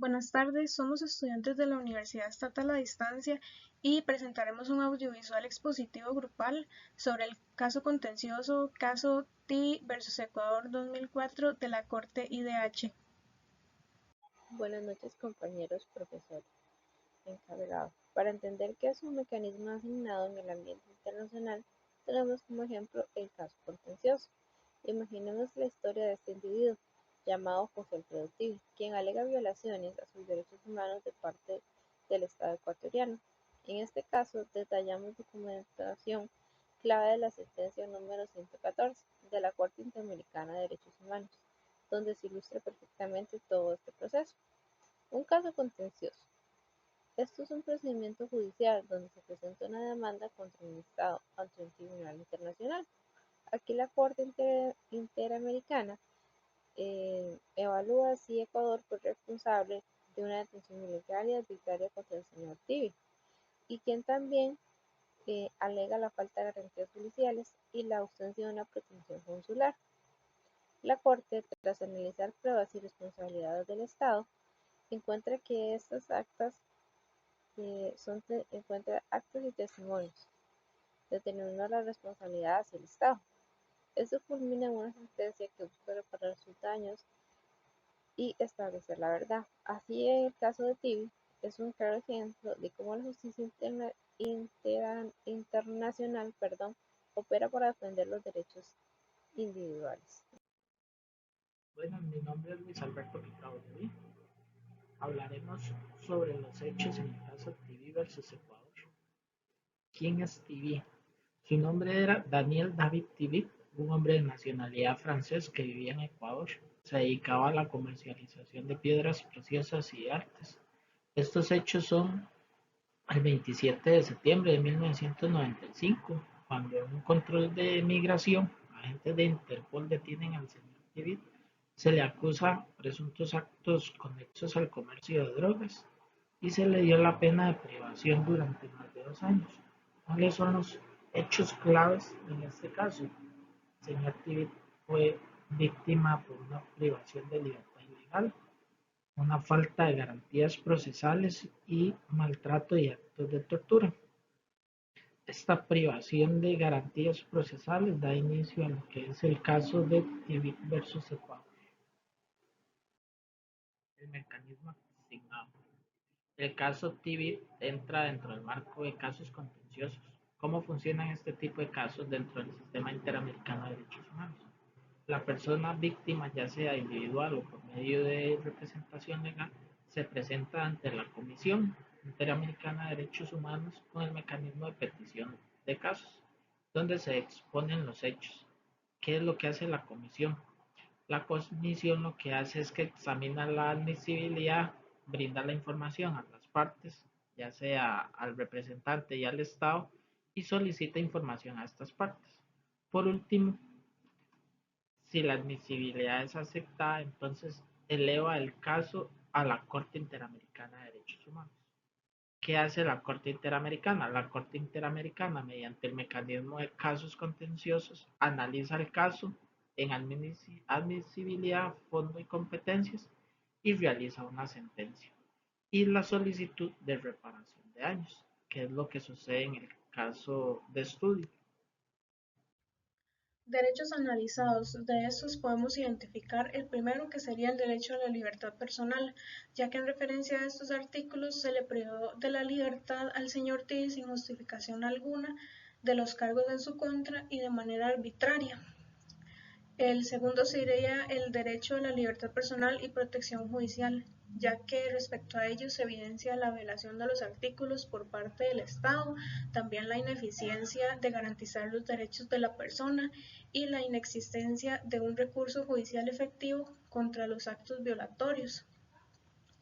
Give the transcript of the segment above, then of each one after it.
Buenas tardes, somos estudiantes de la Universidad Estatal a Distancia y presentaremos un audiovisual expositivo grupal sobre el caso contencioso Caso T versus Ecuador 2004 de la Corte IDH. Buenas noches, compañeros, profesor encargado. Para entender qué es un mecanismo asignado en el ambiente internacional, tenemos como ejemplo el caso contencioso. Imaginemos la historia de este individuo, llamado José Alfredo Tibi, quien alega violaciones a sus derechos humanos de parte del Estado ecuatoriano. En este caso, detallamos documentación clave de la sentencia número 114 de la Corte Interamericana de Derechos Humanos, donde se ilustra perfectamente todo este proceso. Un caso contencioso. Esto es un procedimiento judicial donde se presenta una demanda contra un Estado ante un tribunal internacional. Aquí la Corte Interamericana evalúa si Ecuador fue responsable de una detención ilegal y arbitraria contra el señor Tibi, y quien también alega la falta de garantías policiales y la ausencia de una protección consular. La Corte, tras analizar pruebas y responsabilidades del Estado, encuentra que estas actas encuentra actos y testimonios, determinando la responsabilidad hacia el Estado. Esto culmina en una sentencia que busca reparar sus daños y establecer la verdad. Así, en el caso de Tibi, es un claro ejemplo de cómo la justicia internacional opera para defender los derechos individuales. Bueno, mi nombre es Luis Alberto Picado Levi. Hablaremos sobre los hechos en el caso Tibi versus Ecuador. ¿Quién es Tibi? Su nombre era Daniel David Tibi, un hombre de nacionalidad francés que vivía en Ecuador. Se dedicaba a la comercialización de piedras preciosas y artes. Estos hechos son el 27 de septiembre de 1995, cuando en un control de migración, agentes de Interpol detienen al señor Tibi. Se le acusa presuntos actos conexos al comercio de drogas y se le dio la pena de privación durante más de 2 años. ¿Cuáles son los hechos claves en este caso? El señor Tibet fue víctima por una privación de libertad ilegal, una falta de garantías procesales y maltrato y actos de tortura. Esta privación de garantías procesales da inicio a lo que es el caso de Tibet versus Ecuador. El mecanismo asignado. El caso Tibet entra dentro del marco de casos contenciosos. ¿Cómo funcionan este tipo de casos dentro del sistema interamericano de derechos humanos? La persona víctima, ya sea individual o por medio de representación legal, se presenta ante la Comisión Interamericana de Derechos Humanos con el mecanismo de petición de casos, donde se exponen los hechos. ¿Qué es lo que hace la comisión? La comisión lo que hace es que examina la admisibilidad, brinda la información a las partes, ya sea al representante y al Estado, y solicita información a estas partes. Por último, si la admisibilidad es aceptada, entonces eleva el caso a la Corte Interamericana de Derechos Humanos. ¿Qué hace la Corte Interamericana? La Corte Interamericana, mediante el mecanismo de casos contenciosos, analiza el caso en admisibilidad, fondo y competencias y realiza una sentencia. Y la solicitud de reparación de daños, que es lo que sucede en el caso de estudio. Derechos analizados. De estos podemos identificar el primero, que sería el derecho a la libertad personal, ya que en referencia a estos artículos se le privó de la libertad al señor T sin justificación alguna de los cargos en su contra y de manera arbitraria. El segundo sería el derecho a la libertad personal y protección judicial, ya que respecto a ello se evidencia la violación de los artículos por parte del Estado, también la ineficiencia de garantizar los derechos de la persona y la inexistencia de un recurso judicial efectivo contra los actos violatorios.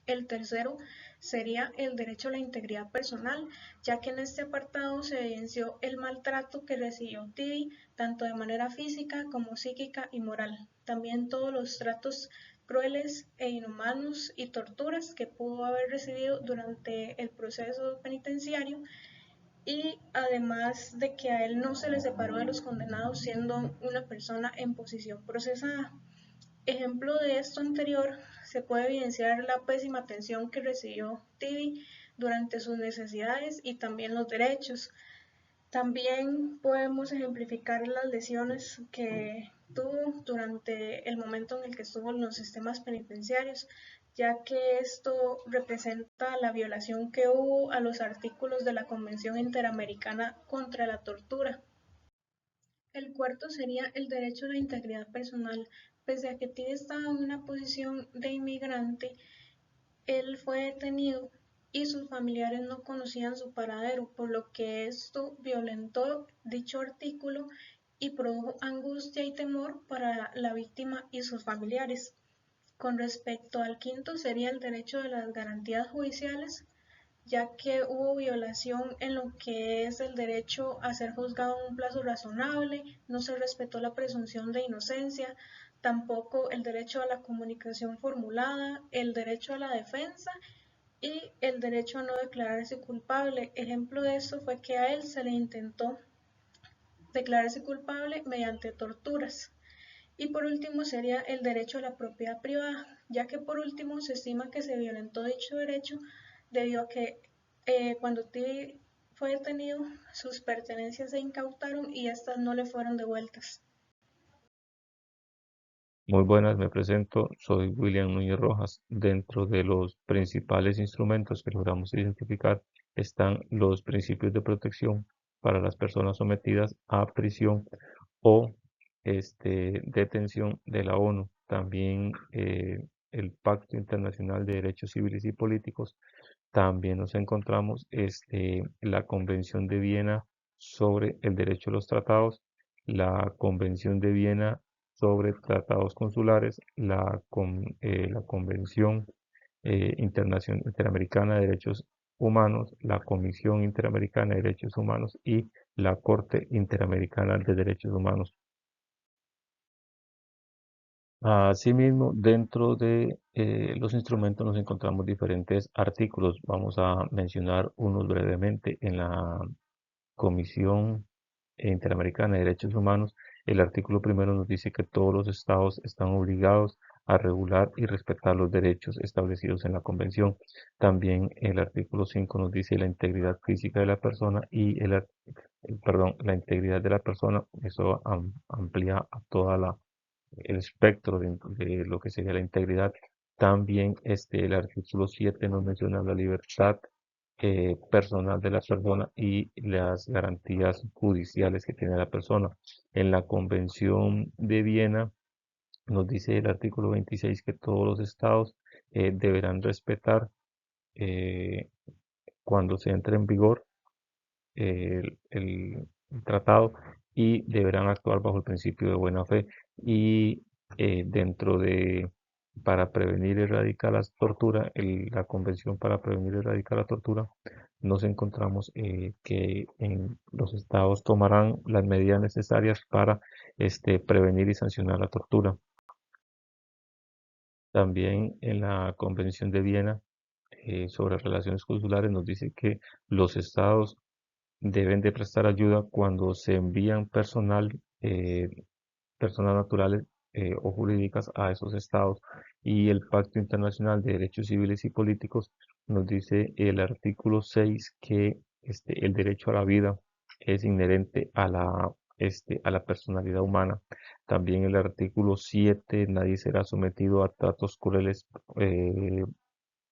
El tercero sería el derecho a la integridad personal, ya que en este apartado se evidenció el maltrato que recibió Tibi, tanto de manera física como psíquica y moral. También todos los tratos crueles e inhumanos y torturas que pudo haber recibido durante el proceso penitenciario, y además de que a él no se le separó de los condenados siendo una persona en posición procesada. Ejemplo de esto anterior se puede evidenciar la pésima atención que recibió Tibi durante sus necesidades y también los derechos. También podemos ejemplificar las lesiones que tuvo durante el momento en el que estuvo en los sistemas penitenciarios, ya que esto representa la violación que hubo a los artículos de la Convención Interamericana contra la Tortura. El cuarto sería el derecho a la integridad personal. Pese a que Tibi estaba en una posición de inmigrante, él fue detenido y sus familiares no conocían su paradero, por lo que esto violentó dicho artículo y produjo angustia y temor para la víctima y sus familiares. Con respecto al quinto sería el derecho de las garantías judiciales, ya que hubo violación en lo que es el derecho a ser juzgado en un plazo razonable, no se respetó la presunción de inocencia, tampoco el derecho a la comunicación formulada, el derecho a la defensa y el derecho a no declararse culpable. Ejemplo de esto fue que a él se le intentó declararse culpable mediante torturas. Y por último sería el derecho a la propiedad privada, ya que por último se estima que se violentó dicho derecho debido a que cuando Tibi fue detenido, sus pertenencias se incautaron y estas no le fueron devueltas. Muy buenas, me presento, soy William Núñez Rojas. Dentro de los principales instrumentos que logramos identificar están los principios de protección para las personas sometidas a prisión o detención de la ONU. También el Pacto Internacional de Derechos Civiles y Políticos. También nos encontramos la Convención de Viena sobre el derecho a los tratados, la Convención de Viena sobre tratados consulares, la Convención Interamericana de Derechos Humanos, la Comisión Interamericana de Derechos Humanos y la Corte Interamericana de Derechos Humanos. Asimismo, dentro de los instrumentos nos encontramos diferentes artículos. Vamos a mencionar unos brevemente. En la Comisión Interamericana de Derechos Humanos, el artículo primero nos dice que todos los estados están obligados a regular y respetar los derechos establecidos en la Convención. También el artículo 5 nos dice la integridad física de la persona y la integridad de la persona. Eso amplía a toda el espectro de lo que sería la integridad. También el artículo 7 nos menciona la libertad personal de la persona y las garantías judiciales que tiene la persona. En la Convención de Viena nos dice el artículo 26 que todos los estados deberán respetar eh, cuando se entre en vigor el tratado y deberán actuar bajo el principio de buena fe y dentro de para prevenir y erradicar la tortura, la Convención para prevenir y erradicar la tortura, nos encontramos que en los estados tomarán las medidas necesarias para prevenir y sancionar la tortura. También en la Convención de Viena sobre relaciones consulares nos dice que los estados deben de prestar ayuda cuando se envían personas naturales o jurídicas a esos estados. Y el Pacto Internacional de Derechos Civiles y Políticos nos dice el artículo 6 que el derecho a la vida es inherente a la personalidad humana. También el artículo 7, nadie será sometido a tratos crueles,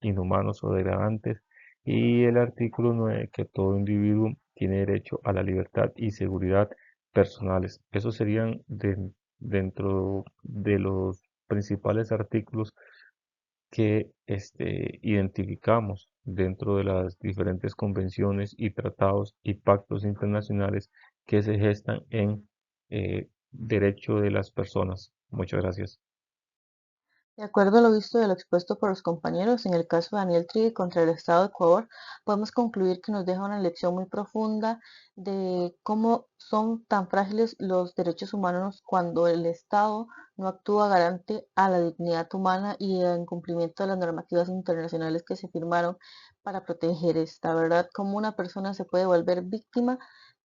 inhumanos o degradantes. Y el artículo 9, que todo individuo tiene derecho a la libertad y seguridad personales. Esos serían dentro de los principales artículos que identificamos dentro de las diferentes convenciones y tratados y pactos internacionales que se gestan en derecho de las personas. Muchas gracias. De acuerdo a lo visto de lo expuesto por los compañeros, en el caso de Daniel Trivi contra el Estado de Ecuador, podemos concluir que nos deja una lección muy profunda de cómo son tan frágiles los derechos humanos cuando el Estado no actúa garante a la dignidad humana y en cumplimiento de las normativas internacionales que se firmaron para proteger esta, ¿verdad? Cómo una persona se puede volver víctima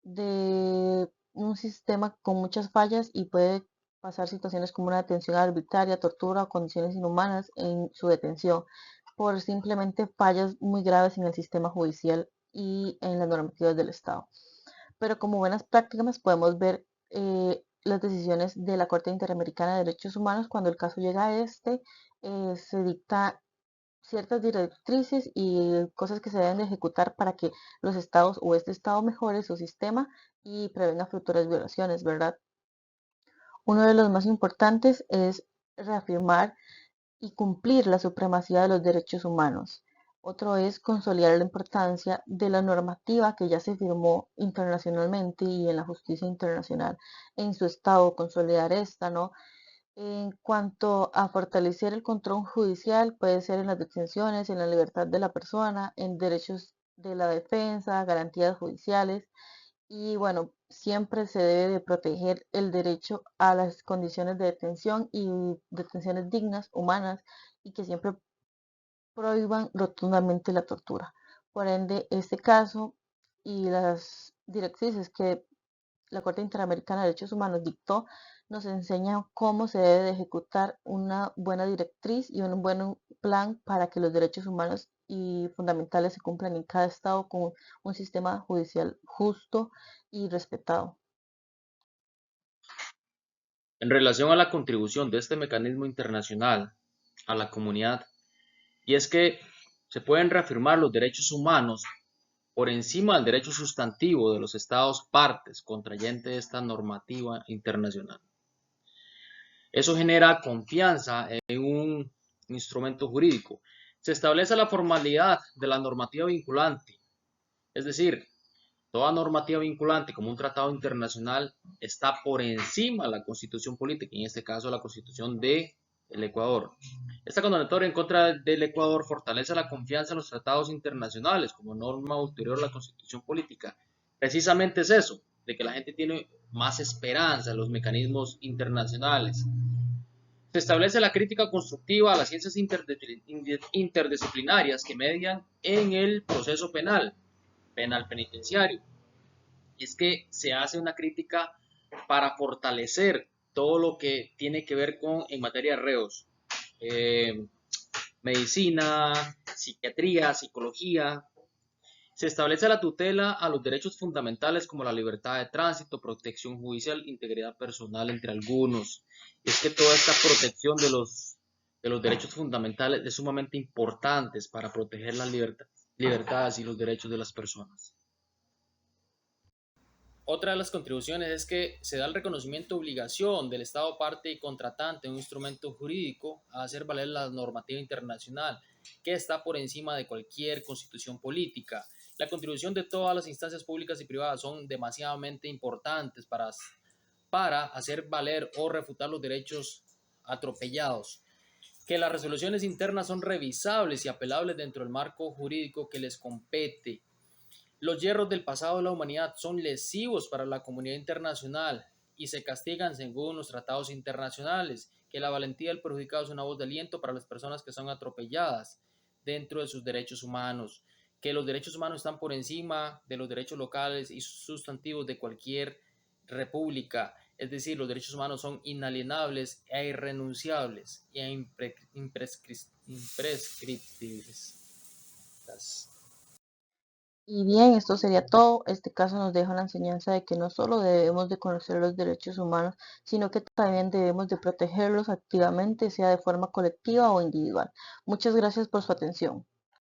de un sistema con muchas fallas y puede pasar situaciones como una detención arbitraria, tortura o condiciones inhumanas en su detención por simplemente fallas muy graves en el sistema judicial y en las normativas del Estado. Pero como buenas prácticas podemos ver las decisiones de la Corte Interamericana de Derechos Humanos. Cuando el caso llega a se dicta ciertas directrices y cosas que se deben de ejecutar para que los estados o este estado mejore su sistema y prevenga futuras violaciones, ¿verdad? Uno de los más importantes es reafirmar y cumplir la supremacía de los derechos humanos. Otro es consolidar la importancia de la normativa que ya se firmó internacionalmente y en la justicia internacional en su estado, consolidar esta, ¿no? En cuanto a fortalecer el control judicial, puede ser en las detenciones, en la libertad de la persona, en derechos de la defensa, garantías judiciales y bueno, siempre se debe de proteger el derecho a las condiciones de detención y detenciones dignas, humanas y que siempre prohíban rotundamente la tortura. Por ende, este caso y las directrices que la Corte Interamericana de Derechos Humanos dictó nos enseñan cómo se debe de ejecutar una buena directriz y un buen plan para que los derechos humanos y fundamentales se cumplan en cada estado con un sistema judicial justo y respetado. En relación a la contribución de este mecanismo internacional a la comunidad, y es que se pueden reafirmar los derechos humanos por encima del derecho sustantivo de los estados partes contrayentes de esta normativa internacional. Eso genera confianza en un instrumento jurídico. Se establece la formalidad de la normativa vinculante, es decir, toda normativa vinculante como un tratado internacional está por encima de la constitución política, en este caso la constitución del Ecuador. Esta condenatoria en contra del Ecuador fortalece la confianza en los tratados internacionales como norma ulterior a la constitución política. Precisamente es eso, de que la gente tiene más esperanza en los mecanismos internacionales. Se establece la crítica constructiva a las ciencias interdisciplinarias que median en el proceso penal penitenciario. Es que se hace una crítica para fortalecer todo lo que tiene que ver con en materia de reos, medicina, psiquiatría, psicología. Se establece la tutela a los derechos fundamentales como la libertad de tránsito, protección judicial, integridad personal, entre algunos. Es que toda esta protección de los derechos fundamentales es sumamente importante para proteger las libertades y los derechos de las personas. Otra de las contribuciones es que se da el reconocimiento de obligación del Estado parte y contratante en un instrumento jurídico a hacer valer la normativa internacional que está por encima de cualquier constitución política. La contribución de todas las instancias públicas y privadas son demasiadamente importantes para hacer valer o refutar los derechos atropellados. Que las resoluciones internas son revisables y apelables dentro del marco jurídico que les compete. Los yerros del pasado de la humanidad son lesivos para la comunidad internacional y se castigan según los tratados internacionales, que la valentía del perjudicado es una voz de aliento para las personas que son atropelladas dentro de sus derechos humanos, que los derechos humanos están por encima de los derechos locales y sustantivos de cualquier república, es decir, los derechos humanos son inalienables e irrenunciables e imprescriptibles. Y bien, esto sería todo. Este caso nos deja la enseñanza de que no solo debemos de conocer los derechos humanos, sino que también debemos de protegerlos activamente, sea de forma colectiva o individual. Muchas gracias por su atención.